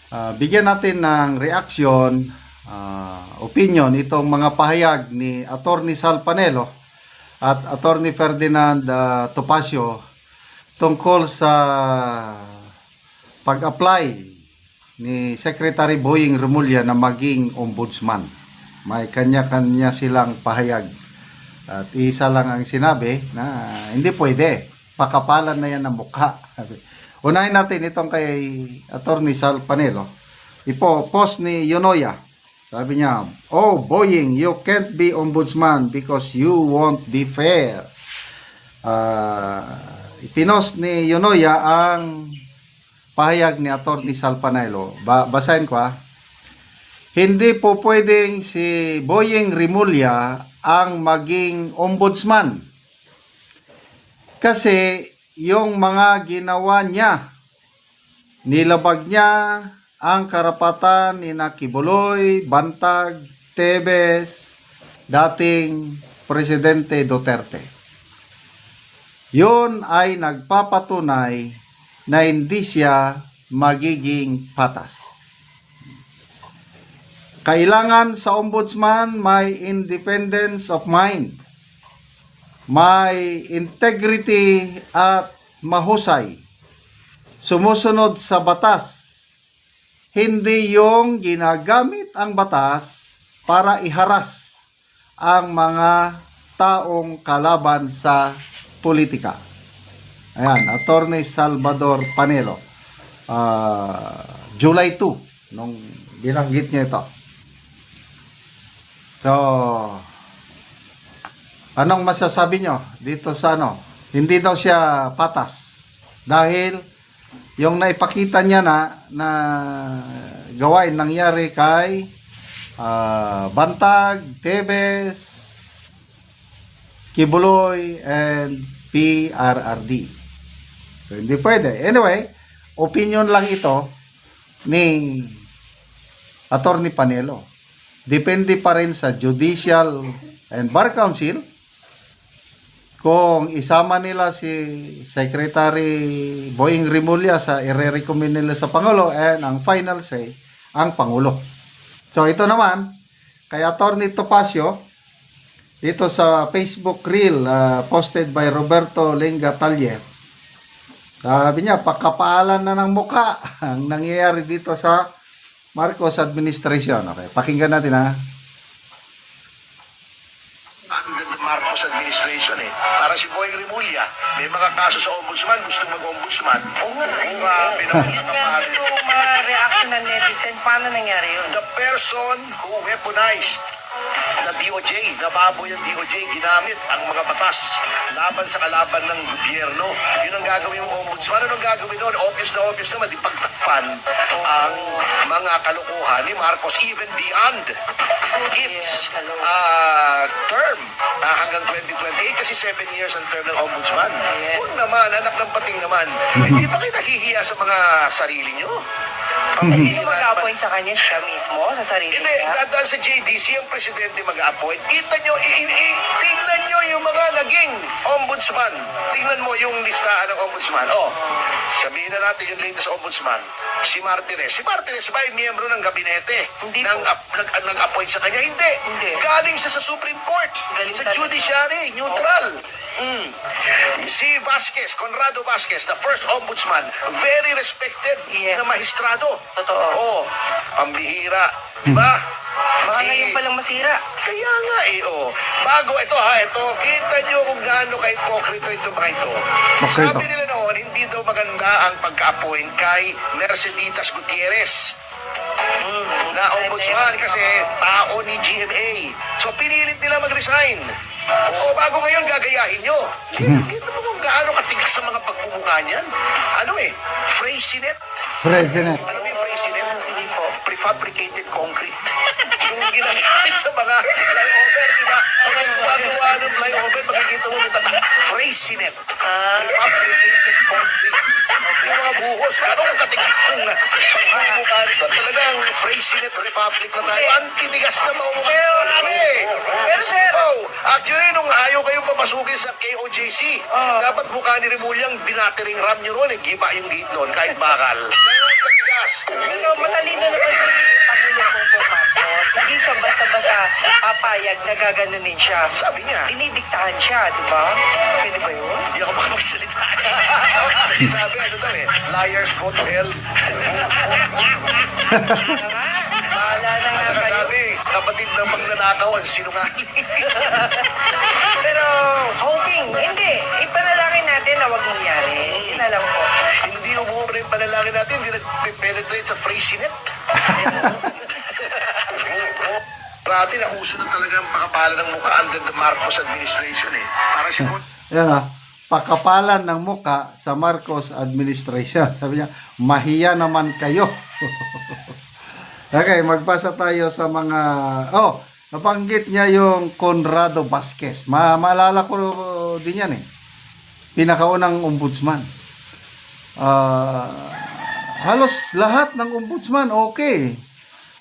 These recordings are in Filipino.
Bigyan natin ng reaksyon, opinion itong mga pahayag ni Attorney Sal Panelo at Attorney Ferdinand Topacio tungkol sa pag-apply ni Secretary Boying Remulla na maging ombudsman. May kanya-kanya silang pahayag. At isa lang ang sinabi na hindi pwede. Pakapalan na yan ng mukha. Unahin natin itong kay Attorney Sal Panelo. Post ni Yonoya. Sabi niya, "Oh, Boying, you can't be ombudsman because you won't be fair." Ipinost ni Yonoya ang pahayag ni Attorney Sal Panelo. Basahin ko ha. Hindi po pwedeng si Boying Remulla ang maging ombudsman. Kasi yung mga ginawa niya, nilabag niya ang karapatan ni Kibuloy, Bantag, Tebes, dating Presidente Duterte. Yun ay nagpapatunay na hindi siya magiging patas. Kailangan sa ombudsman may independence of mind, may integrity at mahusay, sumusunod sa batas, hindi yung ginagamit ang batas para iharas ang mga taong kalaban sa politika. Ayan, Attorney Salvador Panelo, July 2, nung binanggit niya ito. So, anong masasabi nyo dito sa ano? Hindi daw siya patas. Dahil yung naipakita niya na gawain nangyari kay Bantag, Tebes, Kibuloy, and PRRD. So, hindi pwede. Anyway, opinion lang ito ni Attorney Panelo. Depende pa rin sa Judicial and Bar Council kung isama nila si Secretary Boying Remulla sa i-recommend nila sa Pangulo, and ang final say ang Pangulo. So ito naman kay Attorney Topacio dito sa Facebook reel posted by Roberto Lenga Talye. Sabi niya, pagkapaalan na ng mukha ang nangyayari dito sa Marcos administration. Okay, pakinggan natin ha. Under the Marcos administration Para si Boying Remulla, may mga kaso sa ombudsman, gusto mag-ombudsman. Grabe naman nakapahali. Yung mga reaction ng netizen, paano nangyari yun? The person who weaponized na DOJ, nababoy ang DOJ, ginamit ang mga batas laban sa kalaban ng gobyerno. Yun ang gagawin ng ombudsman. Ano ang gagawin doon? Obvious naman, ipagtakpan ang mga kalokohan ni Marcos even beyond its term hanggang 2028 kasi 7 years ang term ng ombudsman. Huwag naman, anak ng pating naman. Hindi ba kayo nahihiya sa mga sarili nyo? Hindi mag-appoint sa kanya siya mismo, sa sarili Hindi, niya? dadaan sa JDC ang presidente mag-appoint. Kita nyo, tingnan nyo yung mga naging ombudsman. Tingnan mo yung listahan ng ombudsman. Sabihin na natin yung latest ombudsman, si Martires. Si Martires ba ay miyembro ng gabinete? Hindi Nag-appoint sa kanya? Hindi. Galing siya sa Supreme Court. Sa judiciary, neutral. Si Vasquez, Conrado Vasquez, the first ombudsman, very respected na magistrado. Totoo. Pambihira. Diba? Baka ngayon palang masira. Kaya nga Bago ito, kita nyo kung gaano ka-hypocrite ito mga ito. Sabi nila noon, hindi daw maganda ang pagka-appoint kay Merceditas Gutierrez na ombudsman kasi tao ni GMA. So pinilit nila mag-resign. Bago ngayon gagayahin nyo. Kita mo kung gaano katigas sa mga pagmumukha niyan. Freysinet. President. Alam mo yung Freysinet? Prefabricated concrete. Yung ginagamit sa mga flyover, diba? Mga gumagawa ng flyover, makikita mo may tatak. Freysinet. Prefabricated concrete. Yung mga buhos, gano'ng katigas kung pagmumukha nito. Talagang Freysinet Republic na tayo. Antitigas na maumukha. Pero sir, Actually, nung ayaw kayong papasukin sa KOJC, dapat mukha ni Remulla ang binatering ram nyo ron. Giba yung gate nun, kahit bakal. Ganun katigas. pero papayag na gaganunin siya. Sabi niya, Dinidiktahan siya, di ba? Pwede ba yun? hindi ako makapagsalita. Sabi, ano daw eh, liars go to hell. Bahala na At nga saka kayo. sabi, kapatid ng magnanakaw ang sinungaling. Pero, hoping, hindi. Ipanalangin natin na wag mangyari. Yun alam ko. Hindi umuubra yung panalangin natin, hindi nag-penetrate sa phrasing net. Grabe, nauso na talaga ang pakapalan ng mukha under the Marcos administration eh. Para si Yan pakapalan ng muka sa Marcos administration. Sabi niya, mahiya naman kayo. Okay, magbasa tayo sa mga... Oh, nabanggit niya yung Conrado Vasquez. Maalala ko din yan eh. Pinakaunang ombudsman. Halos lahat ng ombudsman, okay.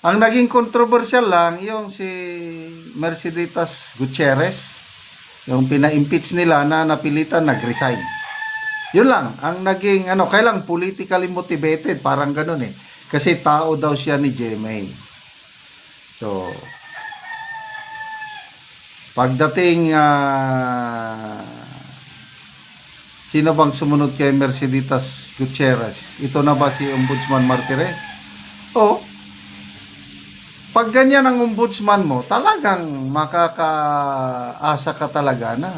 Ang naging controversial lang, yung si Mercedes Gutierrez, yung pina-impeach nila na napilitan nag-resign. Yun lang, ang naging, kailang politically motivated, parang ganun eh. Kasi tao daw siya ni GMA. So, pagdating, sino bang sumunod kay Mercedes Gutierrez? Ito na ba si Ombudsman Martires? Oo. Pag ganyan ang ombudsman mo, talagang makakaasa ka talaga na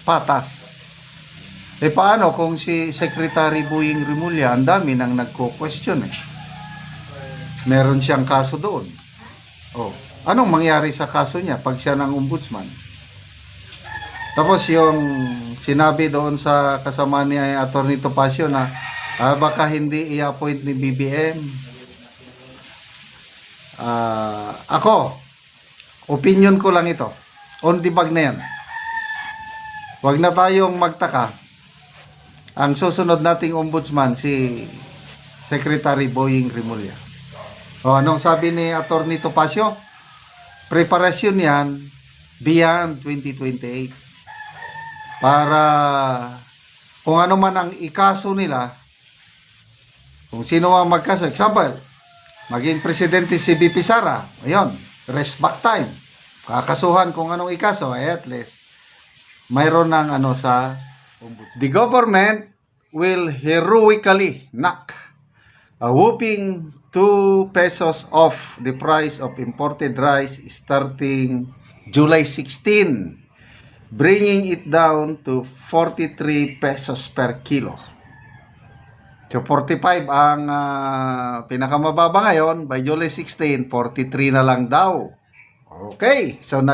patas. Eh paano kung si Secretary Boying Rimulya, ang dami nang nagko-question eh. Meron siyang kaso doon. Oh, anong mangyari sa kaso niya pag siya ng ombudsman? Tapos yung sinabi doon sa kasama ni Atty. Topacio na baka hindi i-appoint ni BBM. Ako, opinion ko lang ito. On the bag na yan. Huwag na tayong magtaka. Ang susunod nating ombudsman, si Secretary Boying Rimulya. O, anong sabi ni Atty. Topacio? Preparasyon yan beyond 2028. Para kung ano man ang ikaso nila, kung sino ang magkaso. Example, maging presidente si BP Sara, ayun, rest back time. Kakasuhan kung anong ikaso, at least mayroon ng sa ombudsman. The government will heroically knock a whooping 2 pesos off the price of imported rice starting July 16, bringing it down to 43 pesos per kilo. So 45 ang pinakamababa ngayon, by July 16, 43 na lang daw. Okay, so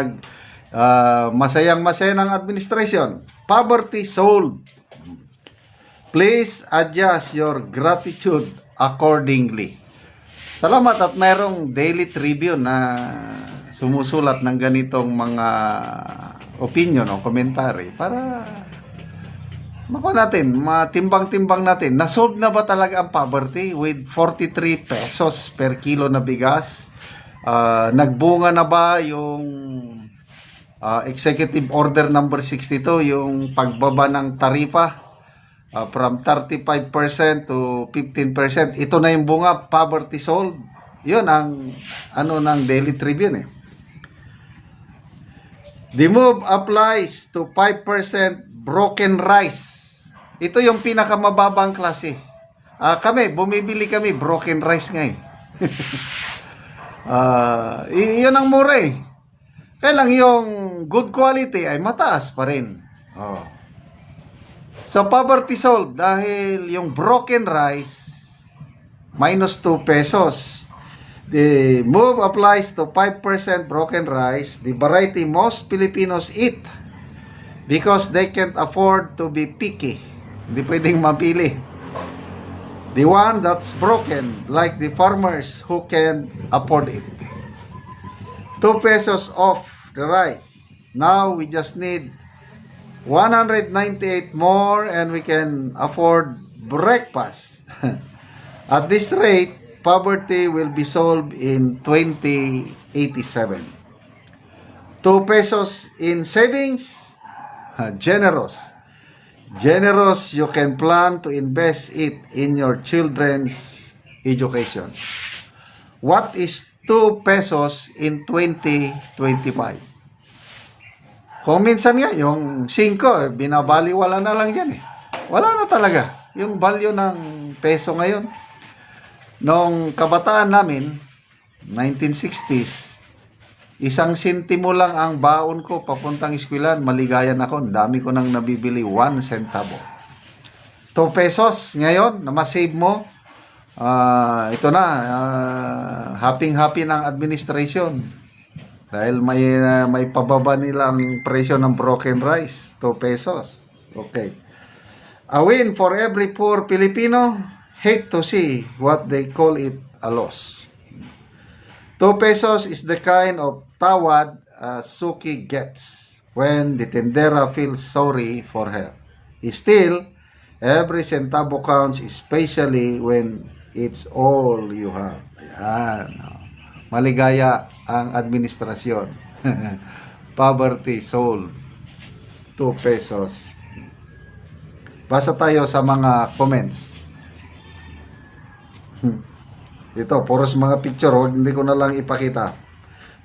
masayang-masaya ng administration. Poverty solved. Please adjust your gratitude accordingly. Salamat at mayroong Daily Tribune na sumusulat ng ganitong mga opinion o komentary para matimbang-timbang natin. Nasolve na ba talaga ang poverty with 43 pesos per kilo na bigas? Nagbunga na ba yung Executive Order number 62, yung pagbaba ng tarifa from 35% to 15%? Ito na yung bunga, poverty solved. Yun ang ng Daily Tribune eh. The move applies to 5% broken rice. Ito yung pinakamababang klase. Bumibili kami broken rice nga eh. Yun ang mura eh. Kaya lang yung good quality ay mataas pa rin. Oh. So poverty solved dahil yung broken rice minus 2 pesos. The move applies to 5% broken rice, the variety most Filipinos eat because they can't afford to be picky. Hindi pwedeng mapili. The one that's broken, like the farmers who can afford it. 2 pesos off the rice. Now we just need 198 more and we can afford breakfast. At this rate, poverty will be solved in 2087. 2 pesos in savings, generous. Generous, you can plan to invest it in your children's education. What is 2 pesos in 2025? Kung minsan nga, yung 5, binabaliwala na lang yan eh. Wala na talaga. Yung value ng peso ngayon. Nung kabataan namin, 1960s, 1 sentimo lang ang baon ko papuntang eskwelahan, maligayan ako. Ang dami ko nang nabibili, 1 centavo. 2 pesos ngayon, na masave mo, ito na, happy-happy ng administration. Dahil may pababa nilang presyo ng broken rice, 2 pesos. Okay. A win for every poor Filipino. Hate to see what they call it a loss. 2 pesos is the kind of tawad Suki gets when the tendera feels sorry for her. Still, every centavo counts, especially when it's all you have. Ayan. Maligaya ang administrasyon. Poverty solved. 2 pesos. Basa tayo sa mga comments. Ito, puros mga picture. Hindi ko na lang ipakita.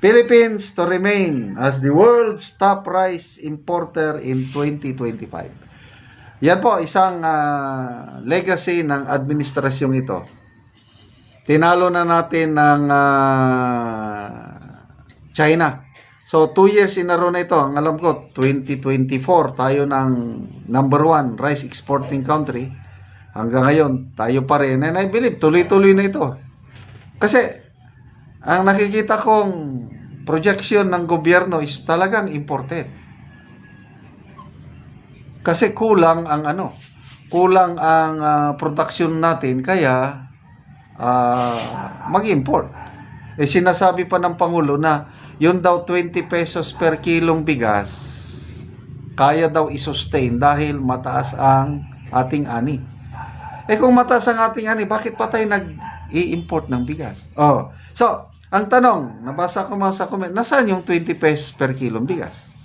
Philippines to remain as the world's top rice importer in 2025. Yan po, isang legacy ng administrasyong ito. Tinalo na natin ng China. So, 2 years in a row na ito. Ang alam ko, 2024, tayo ng number 1 rice exporting country. Hanggang ngayon, tayo pa rin. And I believe, tuloy-tuloy na ito. Kasi, ang nakikita kong projection ng gobyerno is talagang imported. Kasi kulang ang kulang ang production natin, kaya mag-import. Sinasabi pa ng Pangulo na yun daw 20 pesos per kilong bigas kaya daw i-sustain dahil mataas ang ating ani. Kung mataas ang ating ani, bakit pa tayo nag-i-import ng bigas? So, ang tanong, nabasa ko mga sa comment, nasaan yung 20 pesos per kilong bigas?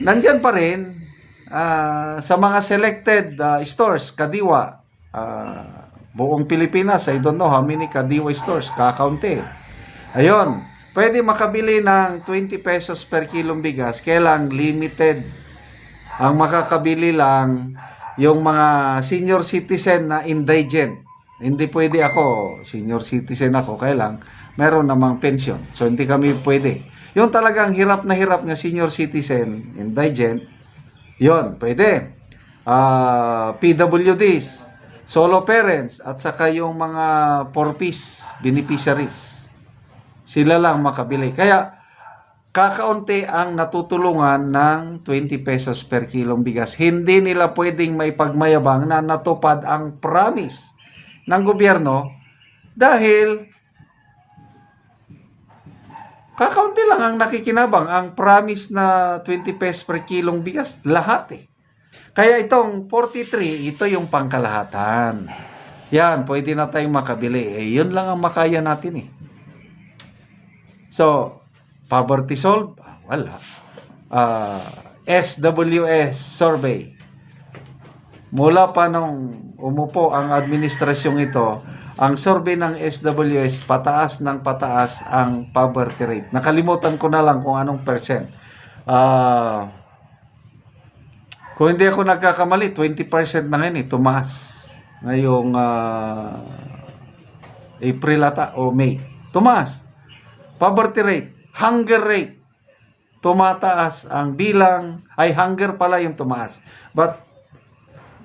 Nandyan pa rin sa mga selected stores, Kadiwa, buong Pilipinas, I don't know how many Kadiwa stores, kakaunti. Ayun, pwede makabili ng 20 pesos per kilong bigas, kailang limited. Ang makakabili lang yung mga senior citizen na indigent. Hindi pwede ako, senior citizen ako, kailang meron namang pension. So, hindi kami pwede. Yung talagang hirap na senior citizen, indigent, yon pwede. PWDs, solo parents, at saka yung mga 4-piece beneficiaries. Sila lang makabili. Kaya, kakaunti ang natutulungan ng 20 pesos per kilong bigas. Hindi nila pwedeng may pagmayabang na natupad ang promise ng gobyerno dahil kakaunti lang ang nakikinabang. Ang promise na 20 pesos per kilong bigas, lahat Kaya itong 43, ito yung pangkalahatan. Yan, pwede na tayong makabili. Yun lang ang makaya natin So, poverty solved? Wala. SWS survey. Mula pa nung umupo ang administrasyong ito, ang survey ng SWS, pataas ng pataas ang poverty rate. Nakalimutan ko na lang kung anong percent. Kung hindi ako nagkakamali, 20% na ngayon tumaas. Ngayong April ata o May. Tumaas. Poverty rate, hunger rate, tumataas ang bilang, hunger pala yung tumaas. But,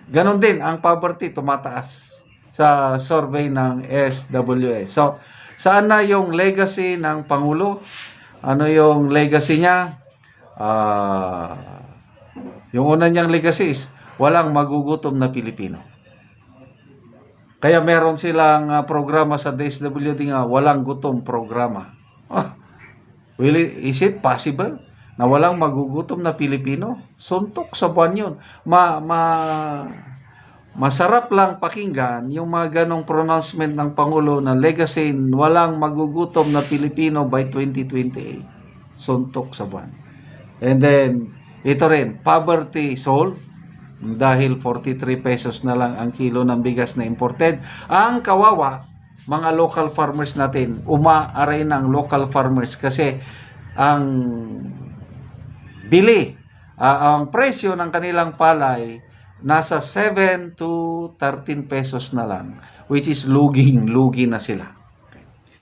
ganon din, ang poverty tumataas sa survey ng SWS. So, saan na yung legacy ng Pangulo? Ano yung legacy niya? Yung una niyang legacy is, walang magugutom na Pilipino. Kaya meron silang programa sa DSWD nga, walang gutom programa. Is it possible na walang magugutom na Pilipino? Suntok sa buwan yun. Masarap lang pakinggan yung mga ganong pronouncement ng Pangulo na legacy, walang magugutom na Pilipino by 2028. Suntok sa buwan. And then, ito rin, poverty solved dahil 43 pesos na lang ang kilo ng bigas na imported. Ang kawawa, mga local farmers natin, umaaray ng local farmers kasi ang ang presyo ng kanilang palay nasa 7 to 13 pesos na lang, which is lugi na sila.